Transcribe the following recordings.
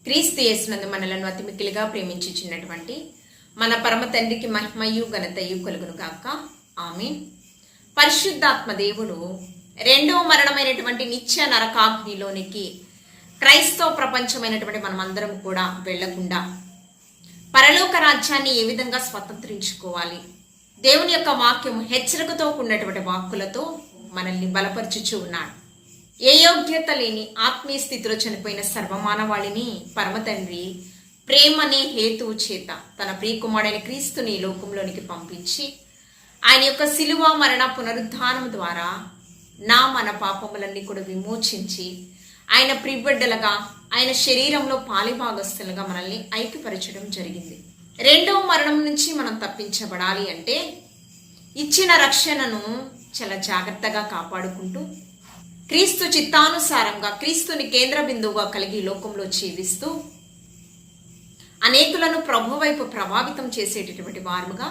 క్రీస్తు యేసునందు మనలను అతి మిక్కిలిగా ప్రేమించుచున్నటువంటి మన పరమ తండ్రికి మహిమయు ఘనతయు కలుగును గాక. ఆమేన్. పరిశుద్ధాత్మ దేవుడు రెండవ మరణమైనటువంటి నిత్య నరకాగ్నిలోనికి క్రైస్తవ ప్రపంచమైనటువంటి మనమందరం కూడా వెళ్లకుండా పరలోక రాజ్యాన్ని ఏ విధంగా స్వతంత్రించుకోవాలి, దేవుని యొక్క వాక్యం హెచ్చరికతో కూడినటువంటి వాక్కులతో మనల్ని బలపరచుచూ ఉన్నాడు. ఏ యోగ్యత లేని ఆత్మీయ స్థితిలో చనిపోయిన సర్వమానవాళిని పరమతండ్రి ప్రేమనే హేతువు చేత తన ప్రియకుమారుడైన క్రీస్తుని లోకంలోనికి పంపించి ఆయన యొక్క శిలువ మరణ పునరుద్ధానం ద్వారా మన పాపములన్నీ కూడా విమోచించి ఆయన ప్రియబిడ్డలుగా ఆయన శరీరంలో పాలిభాగస్తులుగా మనల్ని ఐక్యపరచడం జరిగింది. రెండవ మరణం నుంచి మనం తప్పించబడాలి అంటే ఇచ్చిన రక్షణను చాలా జాగ్రత్తగా కాపాడుకుంటూ క్రీస్తు చిత్తానుసారంగా క్రీస్తుని కేంద్ర బిందువుగా కలిగి లోకంలో జీవిస్తూ అనేకులను ప్రభు వైపు ప్రభావితం చేసేటటువంటి వారుగా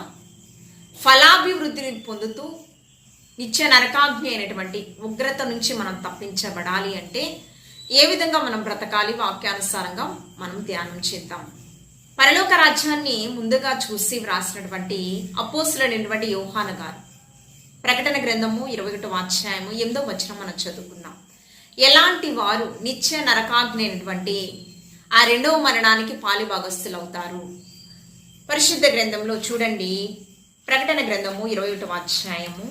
ఫలాభివృద్ధిని పొందుతూ నిత్య నరకాగ్ని అయినటువంటి ఉగ్రత నుంచి మనం తప్పించబడాలి అంటే ఏ విధంగా మనం బ్రతకాలి, వాక్యానుసారంగా మనం ధ్యానం చేద్దాం. పరలోక రాజ్యాన్ని ముందుగా చూసి వ్రాసినటువంటి అపోస్తులైనటువంటి యోహాను గారు ప్రకటన గ్రంథము 21వ అధ్యాయము 8వ వచనం మనం చదువుకుందాం. ఎలాంటి వారు నిత్య నరకాగ్ని అయినటువంటి ఆ రెండవ మరణానికి పాలుభాగస్తులు అవుతారు? పరిశుద్ధ గ్రంథంలో చూడండి, ప్రకటన గ్రంథము 21వ అధ్యాయము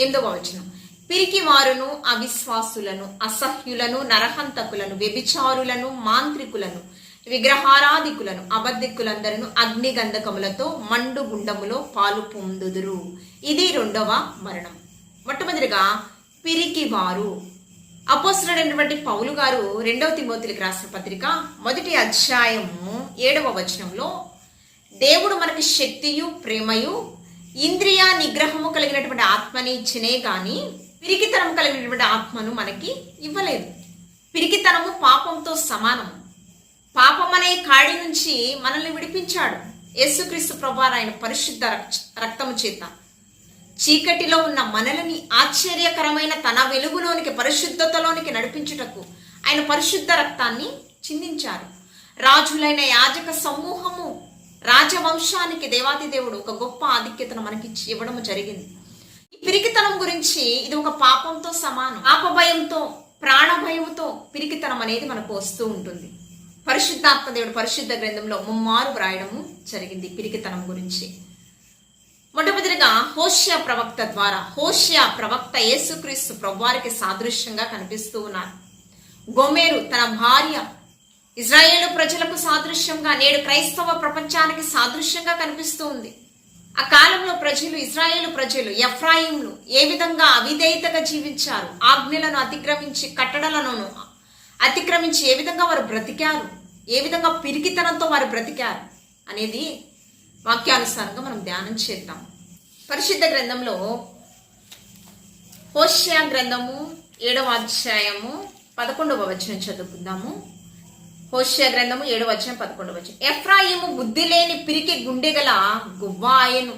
8వ వచనం. పిరికి వారును, అవిశ్వాసులను, అసహ్యులను, నరహంతకులను, వ్యభిచారులను, మాంత్రికులను, విగ్రహారాధికులను, అబద్ధికులందరూ అగ్ని గంధకములతో మండు గుండములో పాలు పొందుదురు. ఇది రెండవ మరణం. మొట్టమొదటిగా పిరికి వారు. అపోస్తలుడైనటువంటి పౌలు గారు 2వ తిమోతికి రాసిన పత్రిక 1వ అధ్యాయము 7వ వచనంలో దేవుడు మనకి శక్తియు ప్రేమయు ఇంద్రియ నిగ్రహము కలిగినటువంటి ఆత్మని ఇచ్చినే గాని పిరికితనం కలిగినటువంటి ఆత్మను మనకి ఇవ్వలేదు. పిరికితనము పాపంతో సమానము. పాపం అనే కాడి నుంచి మనల్ని విడిపించాడు యేసుక్రీస్తు ప్రభువారు ఆయన పరిశుద్ధ రక్తము చేత. చీకటిలో ఉన్న మనల్ని ఆశ్చర్యకరమైన తన వెలుగులోనికి, పరిశుద్ధతలోనికి నడిపించుటకు ఆయన పరిశుద్ధ రక్తాన్ని చిందించారు. రాజులైన యాజక సమూహము, రాజవంశానికి దేవాది దేవుడు ఒక గొప్ప ఆధిక్యతను మనకి ఇవ్వడం జరిగింది. ఈ పిరికితనం గురించి ఇది ఒక పాపంతో సమానం. పాప భయంతో, ప్రాణ భయంతో పిరికితనం అనేది మనకు వస్తూ ఉంటుంది. పరిశుద్ధాత్మ దేవుడు పరిశుద్ధ గ్రంథంలో ముమ్మారు వ్రాయడము జరిగింది పిరికితనం గురించి. మొట్టమొదటిగా హోషేయ ప్రవక్త ద్వారా, హోషేయ ప్రవక్త యేసుక్రీస్తు ప్రభువారికి సాదృశ్యంగా కనిపిస్తూ ఉన్నారు. గోమెరు తన భార్య ఇజ్రాయేలు ప్రజలకు సాదృశ్యంగా, నేడు క్రైస్తవ ప్రపంచానికి సాదృశ్యంగా కనిపిస్తూ ఉంది. ఆ కాలంలో ప్రజలు, ఇజ్రాయేలు ప్రజలు, ఎఫ్రాయిములు ఏ విధంగా అవిధేయతగా జీవించారు, ఆజ్ఞలను అతిక్రమించి, కట్టడలను అతిక్రమించి ఏ విధంగా వారు బ్రతికారు, ఏ విధంగా పిరికితనంతో వారు బ్రతికారు అనేది వాక్యానుసారంగా మనం ధ్యానం చేద్దాం. పరిశుద్ధ గ్రంథంలో హోషేయ గ్రంథము 7వ అధ్యాయము 11వ వచనం చదువుకుందాము. హోషేయ గ్రంథము 7వ అధ్యాయం 11వ వచనం. ఎఫ్రాయిము బుద్ధి లేని పిరికి గుండెగల గువ్వ ఆయను,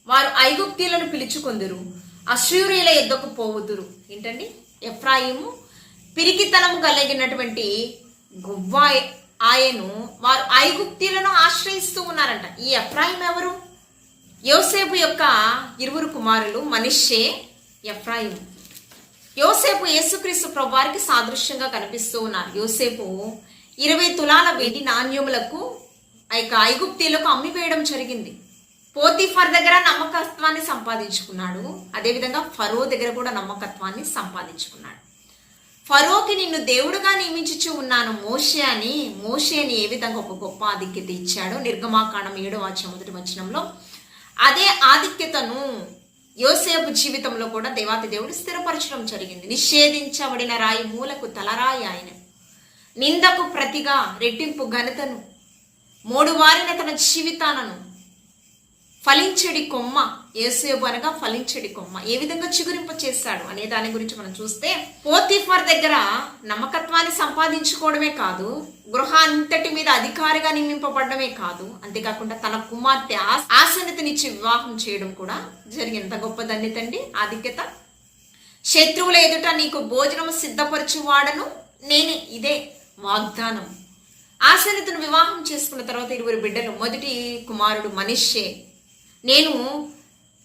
వారు ఐగుప్తీయులను పిలుచుకొందురు, అశ్షూరీయుల యొద్దకు పోవుదురు. ఏంటండి? ఎఫ్రాయిము పిరికితనం కలిగినటువంటి గువ్వ ఆయను, వారు ఐగుప్తీయులను ఆశ్రయిస్తూ ఉన్నారంట. ఈ ఎఫ్రాయిం ఎవరు? యోసేపు యొక్క 2 కుమారులు మనష్షే, ఎఫ్రాయిం. యోసేపు యేసుక్రీస్తు ప్రభువారికి సాదృశ్యంగా కనిపిస్తూ ఉన్నారు. యోసేపు 20 తులాల వెండి నాణ్యములకు ఐగుప్తీయులకు అమ్మివేయడం జరిగింది. పోతిఫర్ దగ్గర నమ్మకత్వాన్ని సంపాదించుకున్నాడు. అదేవిధంగా ఫరో దగ్గర కూడా నమ్మకత్వాన్ని సంపాదించుకున్నాడు. ఫరోకి నిన్ను దేవుడుగా నియమించుచు ఉన్నాను మోషేని ఏ విధంగా ఒక గొప్ప ఆధిక్యత ఇచ్చాడో నిర్గమాకాండం 7వ అధ్యాయం 1వ వచనంలో అదే ఆధిక్యతను యోసేపు జీవితంలో కూడా దేవాతి దేవుడు స్థిరపరచడం జరిగింది. నిషేధించబడిన రాయి మూలకు తలరాయి ఆయన, నిందకు ప్రతిగా రెట్టింపు ఘనతను, మోడువారిన తన జీవితాలను, ఫలించడి కొమ్మ. యోసేపు అనగా ఫలించడి కొమ్మ ఏ విధంగా చిగురింప చేశాడు అనే దాని గురించి మనం చూస్తే, పోతిఫర్ దగ్గర నమ్మకత్వాన్ని సంపాదించుకోవడమే కాదు, గృహాంతటి మీద అధికారిగా నియమింపబడమే కాదు, అంతేకాకుండా తన కుమార్తె ఆసన్నతనిచ్చి వివాహం చేయడం కూడా జరిగింది. ఎంత గొప్ప ధన్యతండి, ఆధిక్యత. శత్రువుల ఎదుట నీకు భోజనం సిద్ధపరచువాడను నేనే, ఇదే వాగ్దానం. ఆశీర్వతను వివాహం చేసుకున్న తర్వాత 20 బిడ్డలు. మొదటి కుమారుడు మనష్షే.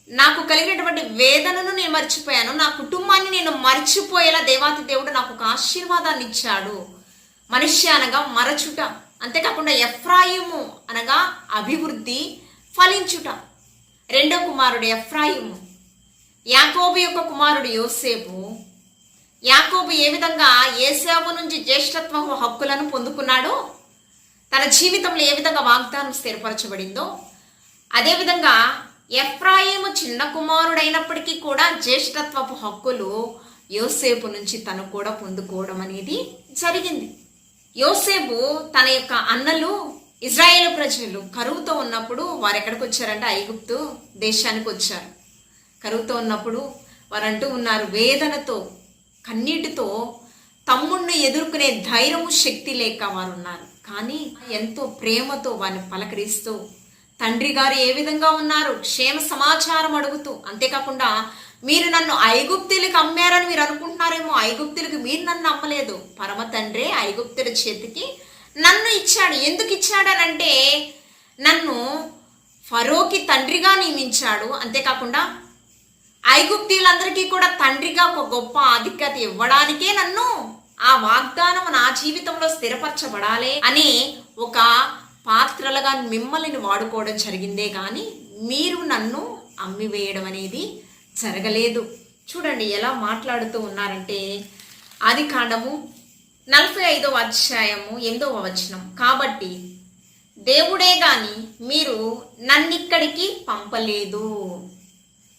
నాకు కలిగినటువంటి వేదనను నేను మర్చిపోయాను, నా కుటుంబాన్ని నేను మర్చిపోయేలా దేవాతి దేవుడు నాకు ఒక ఆశీర్వాదాన్ని ఇచ్చాడు. మనష్షే అనగా మరచుట, అంతేకాకుండా ఎఫ్రాయిము అనగా అభివృద్ధి, ఫలించుట. రెండో కుమారుడు ఎఫ్రాయిము. యాకోబు యొక్క కుమారుడు యోసేపు. యాకోబు ఏ విధంగా ఏశావు నుంచి జ్యేష్ఠత్వ హక్కులను పొందుకున్నాడో, తన జీవితంలో ఏ విధంగా వాగ్దానం స్థిరపరచబడిందో, అదేవిధంగా ఎఫ్రాయిము చిన్న కుమారుడైనప్పటికీ కూడా జ్యేష్ఠత్వపు హక్కులు యోసేపు నుంచి తను కూడా పొందుకోవడం అనేది జరిగింది. యోసేపు తన యొక్క అన్నలు ఇజ్రాయేలు ప్రజలు కరువుతో ఉన్నప్పుడు వారు ఎక్కడికి వచ్చారంటే ఐగుప్తు దేశానికి వచ్చారు. కరువుతో ఉన్నప్పుడు వారు అంటూ ఉన్నారు, వేదనతో కన్నీటితో తమ్ముడిని ఎదుర్కొనే ధైర్యము శక్తి లేక వారు ఉన్నారు. కానీ ఎంతో ప్రేమతో వారిని పలకరిస్తూ, తండ్రి గారు ఏ విధంగా ఉన్నారు క్షేమ సమాచారం అడుగుతూ, అంతేకాకుండా మీరు నన్ను ఐగుప్తులకు అమ్మారని మీరు అనుకుంటున్నారేమో, ఐగుప్తులకు మీరు నన్ను అమ్మలేదు, పరమ తండ్రే ఐగుప్తుల చేతికి నన్ను ఇచ్చాడు. ఎందుకు ఇచ్చాడనంటే నన్ను ఫరోకి తండ్రిగా నియమించాడు, అంతేకాకుండా ఐగుప్తీయులందరికీ కూడా తండ్రిగా ఒక గొప్ప ఆధిక్యత ఇవ్వడానికే నన్ను ఆ వాగ్దానం నా జీవితంలో స్థిరపరచబడాలి అనే ఒక పాత్రలుగా మిమ్మల్ని వాడుకోవడం జరిగిందే కానీ మీరు నన్ను అమ్మివేయడం అనేది జరగలేదు. చూడండి ఎలా మాట్లాడుతూ ఉన్నారంటే, ఆదికాండము 45వ అధ్యాయము 8వ వచనం. కాబట్టి దేవుడే గాని మీరు నన్నిక్కడికి పంపలేదు.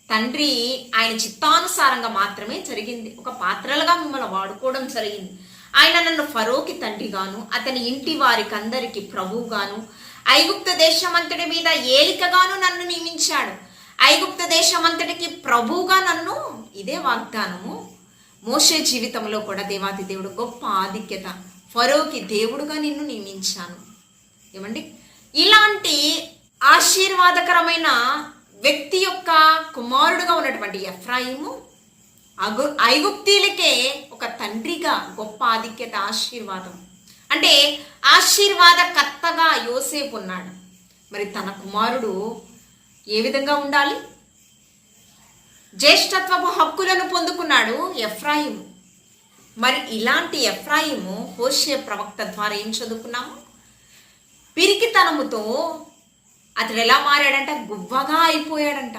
తండ్రి ఆయన చిత్తానుసారంగా మాత్రమే జరిగింది. ఒక పాత్రలుగా మిమ్మల్ని వాడుకోవడం జరిగింది. ఆయన నన్ను ఫరోకి తండ్రిగాను, అతని ఇంటి వారికి అందరికి ప్రభువుగాను, ఐగుప్త దేశమంతటి మీద ఏలికగాను నన్ను నియమించాడు. ఐగుప్త దేశమంతటికి ప్రభువుగా నన్ను, ఇదే వాగ్దానము మోషే జీవితంలో కూడా దేవాతి దేవుడు గొప్ప ఆధిక్యత, ఫరోకి దేవుడుగా నిన్ను నియమించాను. ఏమండి, ఇలాంటి ఆశీర్వాదకరమైన వ్యక్తి యొక్క కుమారుడుగా ఉన్నటువంటి ఎఫ్రాయిము ఐగుప్తీలకే ఒక తండ్రిగా గొప్ప ఆధిక్యత, ఆశీర్వాదం. అంటే ఆశీర్వాదకర్తగా యోసేపు ఉన్నాడు. మరి తన కుమారుడు ఏ విధంగా ఉండాలి? జ్యేష్ఠత్వపు హక్కులను పొందుకున్నాడు ఎఫ్రాయిము. మరి ఇలాంటి ఎఫ్రాయిము హోషే ప్రవక్త ద్వారా ఏం చదువుకున్నాము? పిరికితనముతో అతడు ఎలా మారాడంట? గువ్వగా అయిపోయాడంట,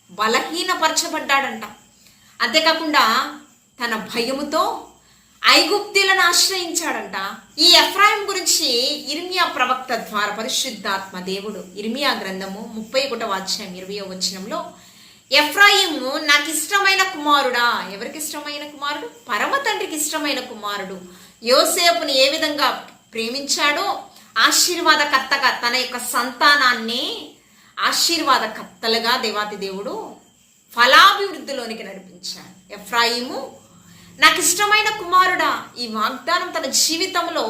బలహీనపరచబడ్డాడంట. అంతేకాకుండా తన భయముతో ఐగుప్తీలను ఆశ్రయించాడంట. ఈ ఎఫ్రాయిం గురించి ఇర్మియా ప్రవక్త ద్వారా పరిశుద్ధాత్మ దేవుడు ఇర్మియా గ్రంథము 31వ అధ్యాయం 20వ వచనంలో, ఎఫ్రాయిము నాకు ఇష్టమైన కుమారుడా. ఎవరికి ఇష్టమైన కుమారుడు? పరమ తండ్రికి ఇష్టమైన కుమారుడు. యోసేపుని ఏ విధంగా ప్రేమించాడో, ఆశీర్వాదకర్తగా తన యొక్క సంతానాన్ని ఆశీర్వాదకర్తలుగా దేవాతి దేవుడు ఫలాభివృద్ధిలోనికి నడిపించాడు. ఎఫ్రాయిము నాకు ఇష్టమైన కుమారుడా. ఈ వాగ్దానం తన జీవితంలో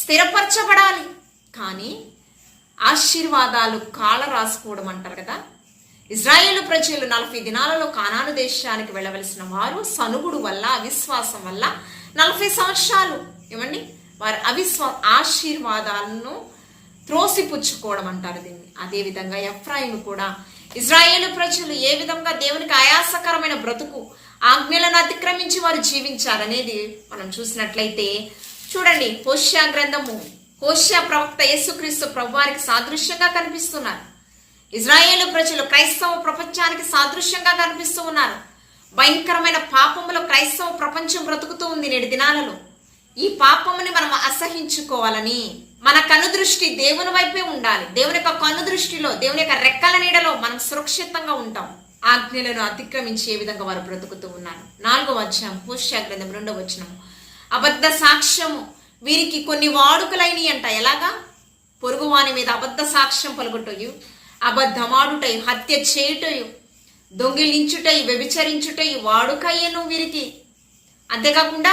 స్థిరపరచబడాలి. కానీ ఆశీర్వాదాలు కాళ్ళ రాసుకోవడం అంటారు కదా. ఇజ్రాయేలు ప్రజలు 40 దినాలలో కానాను దేశానికి వెళ్ళవలసిన వారు సనుగుడు వల్ల, అవిశ్వాసం వల్ల 40 సంవత్సరాలు ఏమండి వారి ఆశీర్వాదాలను త్రోసిపుచ్చుకోవడం అంటారు దీన్ని. అదేవిధంగా ఎఫ్రాయిము కూడా ఇజ్రాయేలు ప్రజలు ఏ విధంగా దేవునికి ఆయాసకరమైన బ్రతుకు, ఆజ్ఞలను అతిక్రమించి వారు జీవించారనేది మనం చూసినట్లయితే చూడండి, హోషేయ గ్రంథము, హోషేయ ప్రవక్త యేసుక్రీస్తు ప్రభువారికి సాదృశ్యంగా కనిపిస్తున్నారు. ఇజ్రాయేలు ప్రజలు క్రైస్తవ ప్రపంచానికి సాదృశ్యంగా కనిపిస్తూ ఉన్నారు. భయంకరమైన పాపములో క్రైస్తవ ప్రపంచం బ్రతుకుతూ ఉంది నేటి దినాలలో. ఈ పాపముని మనం అసహించుకోవాలని మన కనుదృష్టి దేవుని వైపే ఉండాలి. దేవుని యొక్క కనుదృష్టిలో, దేవుని యొక్క రెక్కల నీడలో మనం సురక్షితంగా ఉంటాం. ఆజ్ఞలను అతిక్రమించి ఏ విధంగా వారు బ్రతుకుతూ ఉన్నారు. 4వ అధ్యాయం హోషేయ గ్రంథం 2వ వచనము, అబద్ధ సాక్ష్యము వీరికి కొన్ని వాడుకలైనవి అంట. ఎలాగా? పొరుగువాని మీద అబద్ధ సాక్ష్యం పలుకుటయు, అబద్ధమాడుటయు, హత్య చేయుటయు, దొంగిలించుటయు, వ్యభిచరించుటయు వాడుకయ్యను వీరికి. అంతేకాకుండా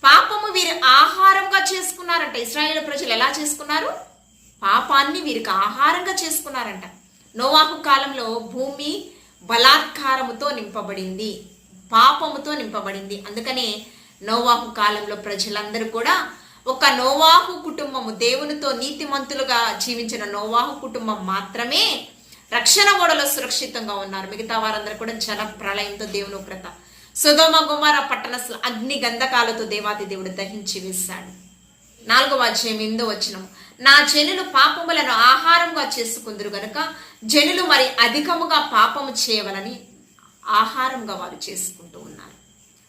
పాపము వీరు ఆహారంగా చేసుకున్నారంట. ఇశ్రాయేలు ప్రజలు ఎలా చేసుకున్నారు? పాపాన్ని వీరికి ఆహారంగా చేసుకున్నారంట. నోవాహు కాలంలో భూమి బలాత్కారముతో నింపబడింది, పాపముతో నింపబడింది. అందుకనే నోవాహు కాలంలో ప్రజలందరూ కూడా ఒక నోవాహు కుటుంబము, దేవునితో నీతిమంతులుగా జీవించిన నోవాహు కుటుంబం మాత్రమే రక్షణ ఓడలో సురక్షితంగా ఉన్నారు. మిగతా వారందరూ కూడా జల ప్రళయంతో దేవుని ఉగ్రత, సొదొమ గొమొర్రా పట్టణస్థులు అగ్ని గంధకాలతో దేవాతి దేవుడు దహించి వేశాడు. 4వ అధ్యాయం 8వ వచనం, నా జనులు పాపములను ఆహారంగా చేసుకుందరు గనుక జనులు మరి అధికముగా పాపము చేయవలని ఆహారంగా వారు చేసుకుంటూ ఉన్నారు.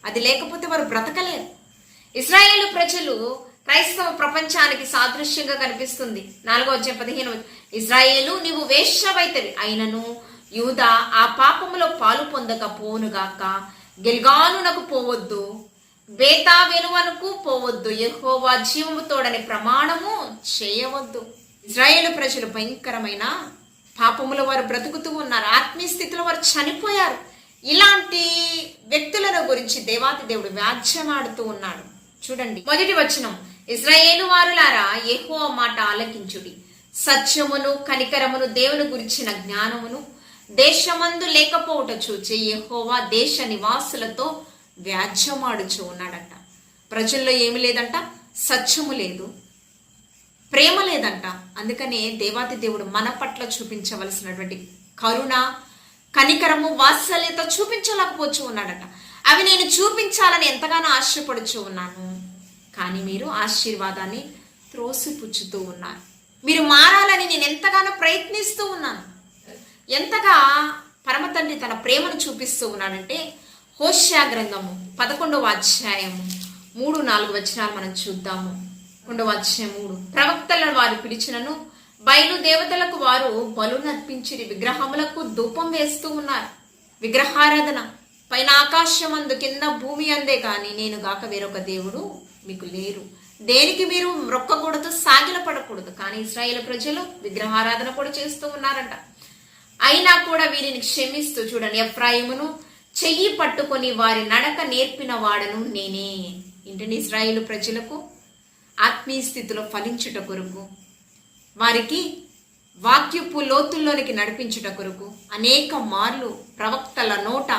అది లేకపోతే వారు బ్రతకలేరు. ఇశ్రాయేలు ప్రజలు క్రైస్తవ ప్రపంచానికి సాదృశ్యంగా కనిపిస్తుంది. 4వ అధ్యాయం 15వ, ఇశ్రాయేలు నీవు వేశ్యవైతవి అయినను యూదా ఆ పాపములో పాలు పొందక పోనుగాక, గిల్గాలునకు పోవద్దు, బేతావెనువనకు పోవద్దు, యెహోవా జీవము తోడని ప్రమాణము చేయవద్దు. ఇశ్రాయేలు ప్రజలు భయంకరమైన పాపములో వారు బ్రతుకుతూ ఉన్నారు. ఆత్మీయ స్థితిలో వారు చనిపోయారు. ఇలాంటి వ్యక్తులను గురించి దేవాతి దేవుడు వ్యాజ్యమాడుతూ ఉన్నాడు. చూడండి, మొదటి వచనం, ఇశ్రాయేలు వారులారా యెహోవా మాట ఆలకించుడి, సత్యమును కనికరమును దేవుని గురించిన జ్ఞానమును దేశమందు లేకపోవట చూచి యెహోవా దేశ నివాసులతో వ్యాజ్యమాడుచూ ఉన్నాడంట. ప్రజల్లో ఏమి లేదంట, సత్యము లేదు, ప్రేమ లేదంట. అందుకనే దేవాతి దేవుడు మన పట్ల చూపించవలసినటువంటి కరుణ, కనికరము, వాత్సల్యత చూపించలేకపోతూ ఉన్నాడట. అవి నేను చూపించాలని ఎంతగానో ఆశపడుచూ ఉన్నాను, కానీ మీరు ఆశీర్వాదాన్ని త్రోసిపుచ్చుతూ ఉన్నారు. మీరు మారాలని నేను ఎంతగానో ప్రయత్నిస్తూ ఉన్నాను. ఎంతగా పరమ తండ్రి తన ప్రేమను చూపిస్తూ ఉన్నాడంటే, హోషేయ గ్రంథము 11వ అధ్యాయము 3-4 వచనాలు మనం చూద్దాము. 11వ అధ్యాయం 3, ప్రవక్తలను వారు పిలిచినను బయలు దేవతలకు వారు బలు నర్పించిరి, విగ్రహములకు ధూపం వేస్తూ ఉన్నారు. విగ్రహారాధన, పైన ఆకాశమందు కింద భూమి అందే కానీ నేను గాక వేరొక దేవుడు మీకు లేరు. దేనికి మీరు మొక్కకూడదు, సాగిలపడకూడదు. కానీ ఇశ్రాయేలు ప్రజలు విగ్రహారాధన కూడా చేస్తూ ఉన్నారంట. అయినా కూడా వీరిని క్షమిస్తూ, చూడండి, ఎఫ్రాయిమును చెయ్యి పట్టుకొని వారి నడక నేర్పిన వాడను నేనే. ఇంటిని ఇశ్రాయేలు ప్రజలకు ఆత్మీయ స్థితిలో ఫలించుట కొరకు, వారికి వాక్యపు లోతుల్లోనికి నడిపించుట కొరకు అనేక మార్లు ప్రవక్తల నోట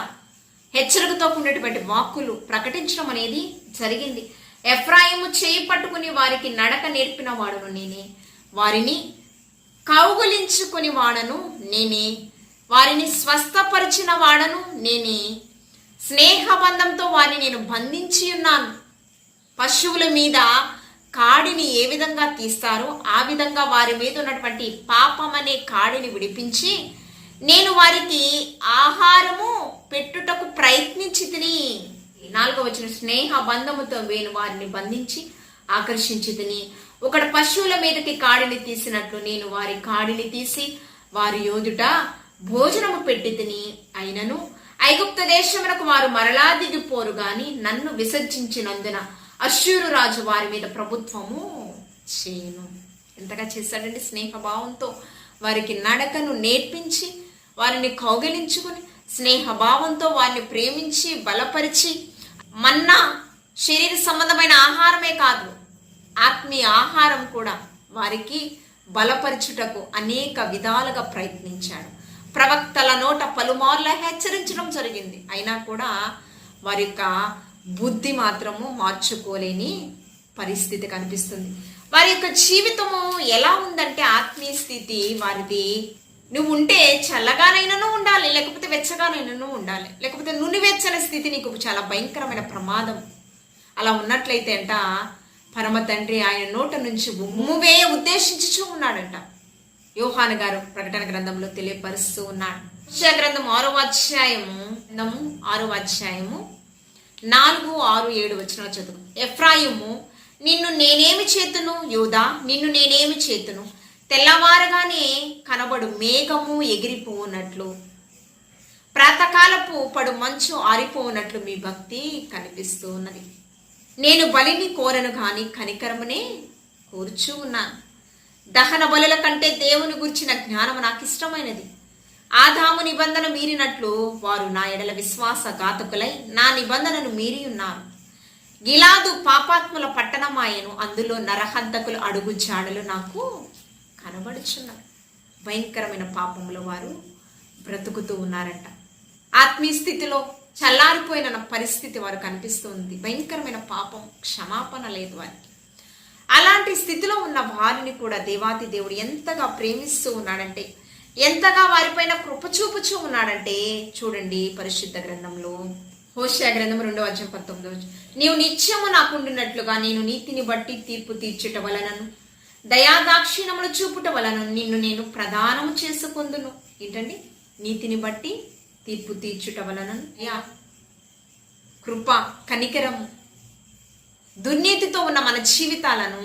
హెచ్చరికతో కూడినటువంటి వాక్కులు ప్రకటించడం అనేది జరిగింది. ఎఫ్రాయిము చేయి పట్టుకుని వారికి నడక నేర్పిన వాడను నేనే, వారిని కౌగులించుకుని వాడను నేనే, వారిని స్వస్థపరిచిన వాడను నేనే, స్నేహబంధంతో వారిని నేను బంధించి ఉన్నాను. పశువుల మీద కాడిని ఏ విధంగా తీస్తారో ఆ విధంగా వారి మీద ఉన్నటువంటి పాపం అనే కాడిని విడిపించి నేను వారికి ఆహారము పెట్టుటకు ప్రయత్నించి తిని. 4వ వచనం, స్నేహ బంధముతో నేను వారిని బంధించి ఆకర్షించి తిని. ఒకడు పశువుల మీదకి కాడిని తీసినట్లు నేను వారి కాడిని తీసి వారి యోదుట భోజనము పెట్టి తిని. అయినను ఐగుప్తు దేశమునకు వారు మరలా దిగిపోరు గాని నన్ను విసర్జించినందున అశ్షూరు రాజు వారి మీద ప్రభుత్వము చేయను. ఎంతగా చేశాడండి, స్నేహభావంతో వారికి నడకను నేర్పించి వారిని కౌగిలించుకుని స్నేహభావంతో వారిని ప్రేమించి బలపరిచి, మన్నా శరీర సంబంధమైన ఆహారమే కాదు, ఆత్మీయ ఆహారం కూడా వారికి బలపరచుటకు అనేక విధాలుగా ప్రయత్నించాడు. ప్రవక్తల నోట పలుమార్లు హెచ్చరించడం జరిగింది. అయినా కూడా వారి యొక్క బుద్ధి మాత్రము మార్చుకోలేని పరిస్థితి కనిపిస్తుంది. వారి యొక్క జీవితము ఎలా ఉందంటే, ఆత్మీయ స్థితి వారిది, నువ్వు ఉంటే చల్లగానైనాను ఉండాలి, లేకపోతే వెచ్చగానైనాను ఉండాలి, లేకపోతే నునివెచ్చని స్థితి నీకు చాలా భయంకరమైన ప్రమాదం. అలా ఉన్నట్లయితే అంట పరమ తండ్రి ఆయన నోట నుంచి ఉమ్మువే ఉద్దేశించుచూ ఉన్నాడంట. యోహాను గారు ప్రకటన గ్రంథంలో తెలియపరుస్తూ ఉన్నాడు. గ్రంథం 6వ అధ్యాయము 4, 6, 7 వచనాలు చదువు. ఎఫ్రాయిము, నిన్ను నేనేమి చేతును, యూదా నిన్ను నేనేమి చేతును, తెల్లవారగానే కనబడు మేఘము ఎగిరిపోనట్లు, ప్రాతకాలపు పడు మంచు ఆరిపోనట్లు మీ భక్తి కనిపిస్తూ ఉన్నది. నేను బలిని కోరను గాని కనికరమునే కోరుచూ ఉన్నాను. దహన బలుల కంటే దేవుని గురించిన జ్ఞానము నాకు ఇష్టమైనది. ఆదాము నిబంధన మీరినట్లు వారు నా ఎడల విశ్వాసఘాతకులై నా నిబంధనను మీరి ఉన్నారు. గిలాదు పాపాత్ముల పట్టణమాయను, అందులో నరహంతకులు అడుగు జాడలు నాకు కనబడుచున్నారు. భయంకరమైన పాపంలో వారు బ్రతుకుతూ ఉన్నారంట. ఆత్మీయ స్థితిలో చల్లారిపోయిన పరిస్థితి వారు కనిపిస్తుంది. భయంకరమైన పాపం, క్షమాపణ లేదు వారికి. అలాంటి స్థితిలో ఉన్న వారిని కూడా దేవాతి దేవుడు ఎంతగా ప్రేమిస్తూ ఉన్నాడంటే, ఎంతగా వారిపైన కృప చూపుచూ ఉన్నాడంటే చూడండి పరిశుద్ధ గ్రంథంలో హోషేయ గ్రంథం 2:19 నీవు నిత్యము నాకుండినట్లుగా నేను నీతిని బట్టి తీర్పు తీర్చుట వలనను దయాదాక్షిణములు చూపుట వలన నిన్ను నేను ప్రదానము చేసుకొందును. ఏంటండి? నీతిని బట్టి తీర్పు తీర్చుట వలనను కృప కనికరము. దుర్నీతితో ఉన్న మన జీవితాలను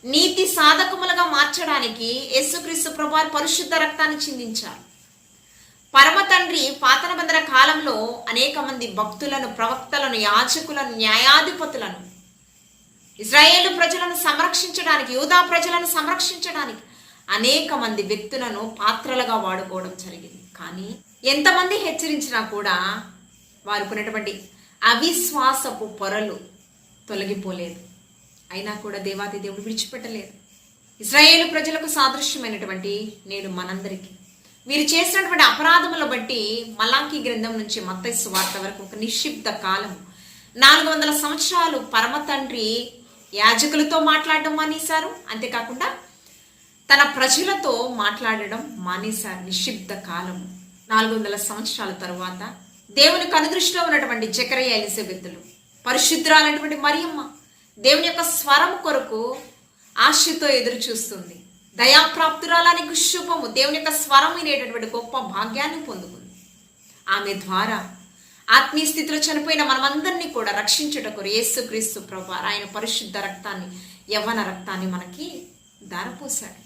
నీతి సాధకములుగా మార్చడానికి యేసుక్రీస్తు ప్రభువారు పరిశుద్ధ రక్తాన్ని చిందించారు. పరమ తండ్రి పాత నిబంధన కాలంలో అనేక మంది భక్తులను, ప్రవక్తలను, యాజకులను, న్యాయాధిపతులను, ఇశ్రాయేలు ప్రజలను సంరక్షించడానికి, యూదా ప్రజలను సంరక్షించడానికి అనేక మంది వ్యక్తులను పాత్రలుగా వాడుకోవడం జరిగింది. కానీ ఎంతమంది హెచ్చరించినా కూడా వారికి ఉన్నటువంటి అవిశ్వాసపు పొరలు తొలగిపోలేదు. అయినా కూడా దేవాది దేవుడు విడిచిపెట్టలేదు. ఇశ్రాయేలు ప్రజలకు సాదృశ్యమైనటువంటి నేడు మనందరికీ వీరు చేసినటువంటి అపరాధములను బట్టి మలాకీ గ్రంథం నుంచి మత్తయి సువార్త వరకు ఒక నిశ్శబ్ద కాలం 400 సంవత్సరాలు పరమ తండ్రి యాజకులతో మాట్లాడడం మానేశారు. అంతేకాకుండా తన ప్రజలతో మాట్లాడడం మానేశారు. నిశ్శబ్ద కాలం 400 సంవత్సరాల తరువాత దేవుని కనుదృష్టిలో ఉన్నటువంటి జకరియా, ఎలిజబెతులు, పరిశుద్ధురాలైనటువంటి మరియమ్మ దేవుని యొక్క స్వరం కొరకు ఆశతో ఎదురు చూస్తుంది. దయాప్రాప్తురాలానికి శుభము దేవుని యొక్క స్వరం వినేటటువంటి గొప్ప భాగ్యాన్ని పొందుకుంది. ఆమె ద్వారా ఆత్మీయ స్థితిలో చనిపోయిన మనమందరినీ కూడా రక్షించుటకు యేసుక్రీస్తు ప్రభువారు ఆయన పరిశుద్ధ రక్తాన్ని, యవ్వన రక్తాన్ని మనకి దారపోశాడు.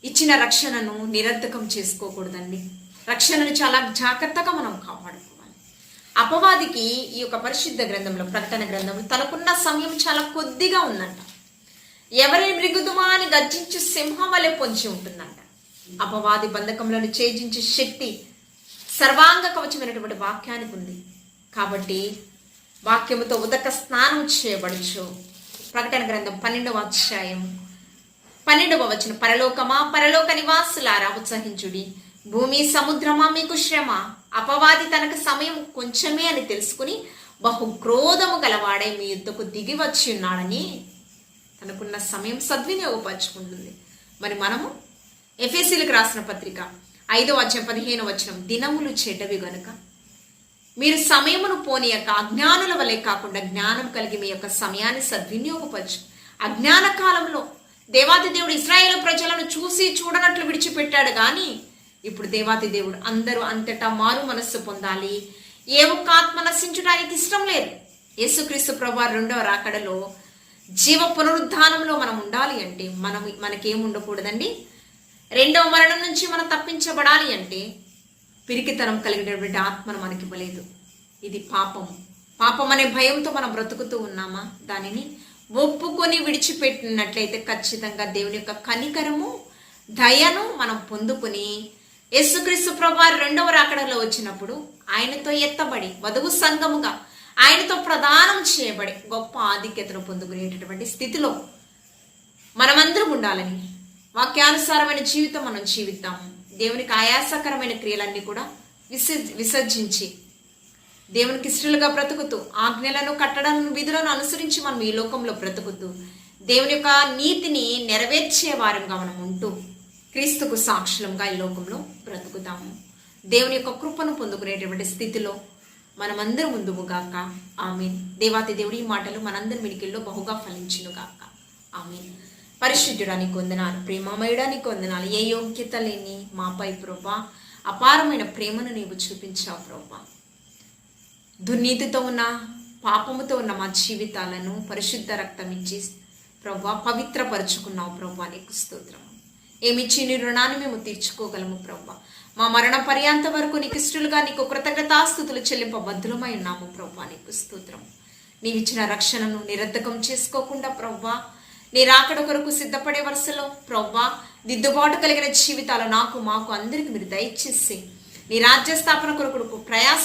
ఇచ్చిన రక్షణను నిరర్ధకం చేసుకోకూడదండి. రక్షణను చాలా జాగ్రత్తగా మనం కాపాడుకోవాలి. అపవాదికి ఈ యొక్క పరిశుద్ధ గ్రంథంలో, ప్రకటన గ్రంథంలో తనకున్న సమయం చాలా కొద్దిగా ఉందంట. ఎవరిని మృగుదుమా అని గర్జించి సింహం వలె పొంచి ఉంటుందంట. అపవాది బంధకములను ఛేదించే శక్తి సర్వాంగ కవచమైనటువంటి వాక్యానికి ఉంది. కాబట్టి వాక్యముతో ఉదక స్నానం చేయబడచ్చు. ప్రకటన గ్రంథం 12వ అధ్యాయం 12వ వచనం పరలోకమా, పరలోక నివాసులారా ఉత్సహించుడి, భూమి సముద్రమా మీకు శ్రమ. అపవాది తనకు సమయం కొంచెమే అని తెలుసుకుని బహు క్రోధము గలవాడై మీ యుద్ధకు దిగి వచ్చి ఉన్నాడని తనకున్న సమయం సద్వినియోగపరచుకుంటుంది. మరి మనము ఎఫెసీలకు రాసిన పత్రిక 5వ అధ్యాయం 15వ వచనం దినములు చెడ్డవి గనుక మీరు సమయమును పోనీయక అజ్ఞానుల వలె కాకుండా జ్ఞానం కలిగి మీ యొక్క సమయాన్ని సద్వినియోగపరచు. అజ్ఞాన కాలంలో దేవాతి దేవుడు ఇశ్రాయేలు ప్రజలను చూసి చూడనట్లు విడిచిపెట్టాడు. కానీ ఇప్పుడు దేవాతి దేవుడు అందరూ అంతటా మారు మనస్సు పొందాలి, ఏ ఒక్క ఆత్మ నశించడానికి ఇష్టం లేదు. యేసుక్రీస్తు ప్రభువారు 2వ రాకడలో జీవ పునరుద్ధానంలో మనం ఉండాలి అంటే మనకేం ఉండకూడదండి? 2వ మరణం నుంచి మనం తప్పించబడాలి అంటే పిరికితనం కలిగినటువంటి ఆత్మను మనకి ఇవ్వలేదు. ఇది పాపం అనే భయంతో మనం బ్రతుకుతూ ఉన్నామా? దానిని ఒప్పుకొని విడిచిపెట్టినట్లయితే ఖచ్చితంగా దేవుని యొక్క కనికరము, దయను మనం పొందుకుని యేసుక్రీస్తు ప్రభువారు 2వ రాకడలో వచ్చినప్పుడు ఆయనతో ఎత్తబడి వధువు సంఘముగా ఆయనతో ప్రదానం చేయబడి గొప్ప ఆధిక్యతను పొందుకునేటటువంటి స్థితిలో మనమందరం ఉండాలని వాక్యానుసారమైన జీవితం మనం జీవిద్దాము. దేవునికి ఆయాసకరమైన క్రియలన్నీ కూడా విసర్జించి దేవునికి ఇష్టలుగా బ్రతుకుతూ ఆజ్ఞలను, కట్టడలను, విధులను అనుసరించి మనం ఈ లోకంలో బ్రతుకుతూ దేవుని యొక్క నీతిని నెరవేర్చే వారంగా మనం ఉంటూ క్రీస్తుకు సాక్షులంగా ఈ లోకంలో బ్రతుకుతాము. దేవుని యొక్క కృపను పొందుకునేటువంటి స్థితిలో మనమందరం ముందుగాక. ఆమేన్. దేవాతి దేవుడి మాటలు మనందరి మిడికిల్లో బహుగా ఫలించునుగాక. ఆమేన్. పరిశుద్ధుడానికి వందనాలు, ప్రేమమయుడానికి వందనాలు. ఏ యోగ్యత లేని మాపై ప్రభా అపారమైన ప్రేమను నీవు చూపించావు ప్రభా. దుర్నీతితో ఉన్న, పాపముతో ఉన్న మా జీవితాలను పరిశుద్ధ రక్తం ఇచ్చి ప్రభా పవిత్రపరుచుకున్నావు ప్రభా. నీకు స్తోత్రం. ఏమిచ్చి నీ రుణాన్ని మేము తీర్చుకోగలము ప్రభా. మా మరణ పర్యాంత వరకు నీకు ఇష్టలుగా నీకు కృతజ్ఞతాస్తుతులు చెల్లింపబద్ధులమై ఉన్నాము ప్రభా. నీకు స్తోత్రం. నీవిచ్చిన రక్షణను నిరర్ధకం చేసుకోకుండా ప్రభా నీ రాకడ కొరకు సిద్ధపడే వరుసలో ప్రభా దిద్దుబాటు కలిగిన జీవితాలు నాకు, మాకు అందరికి మీరు దయచేసి నీ రాజ్య స్థాపన కొరకు ప్రయాస